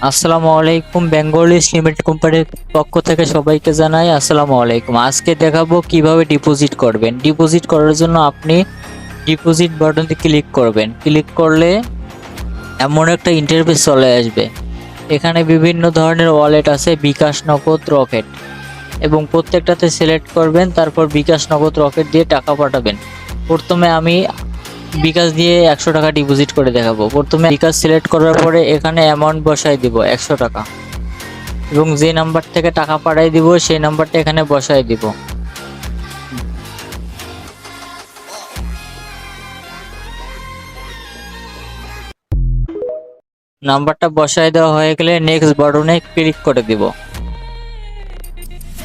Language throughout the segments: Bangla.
আসসালামু আলাইকুম। বেঙ্গলি লিমিটেড কোম্পানির পক্ষ থেকে সবাইকে জানাই আসসালামু আলাইকুম। আজকে দেখাবো কিভাবে ডিপোজিট করবেন। ডিপোজিট করার জন্য আপনি ডিপোজিট বাটনটি ক্লিক করবেন। ক্লিক করলে এমন একটা ইন্টারফেস চলে আসবে। এখানে বিভিন্ন ধরনের ওয়ালেট আছে, বিকাশ, নগদ, রকেট, এবং প্রত্যেকটাতে সিলেক্ট করবেন। তারপর বিকাশ, নগদ, রকেট দিয়ে টাকা পাঠাবেন। প্রথমে আমি বিকাশ দিয়ে 100 টাকা ডিপোজিট করে দেখাবো। প্রথমে বিকাশ সিলেক্ট করার পরে এখানে অ্যামাউন্ট বসাই দিব 100 টাকা, এবং যে নাম্বার থেকে টাকা পাঠাই দিব সেই নাম্বারটা এখানে বসাই দিব। নাম্বারটা বসাই দেওয়া হয়ে গেলে নেক্সট বাটনে ক্লিক করে দিব।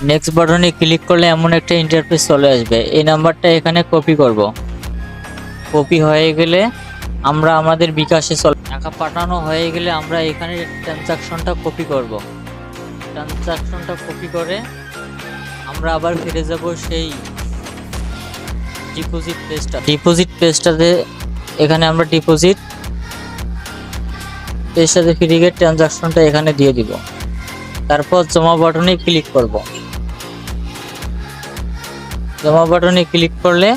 নেক্সট বাটনে ক্লিক করলে এমন একটা ইন্টারফেস চলে আসবে। এই নাম্বারটা এখানে কপি করব। কপি হয়ে গেলে আমরা আমাদের বিকাশে টাকা পাঠানো হয়ে গেলে আমরা এখানে ট্রানজাকশনটা কপি করব। ট্রানজাকশনটা কপি করে আমরা আবার ফিরে যাব সেই ডিপোজিট পেজটাতে। এখানে আমরা ডিপোজিট পেজটাতে ফিরে গিয়ে ট্রানজাকশনটা এখানে দিয়ে দিব। তারপর জমা বাটনে ক্লিক করব। জমা বাটনে ক্লিক করলে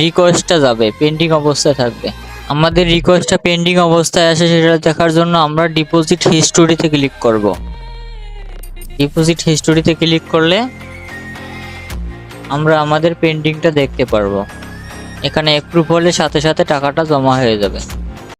রিকোয়েস্টটা যাবে, পেন্ডিং অবস্থায় থাকবে। আমাদের রিকোয়েস্টটা পেন্ডিং অবস্থায় আসে সেটা দেখার জন্য আমরা ডিপোজিট হিস্টোরিতে ক্লিক করব। ডিপোজিট হিস্টোরিতে ক্লিক করলে আমরা আমাদের পেন্ডিংটা দেখতে পারবো। এখানে অ্যাপ্রুভ হলে সাথে সাথে টাকাটা জমা হয়ে যাবে।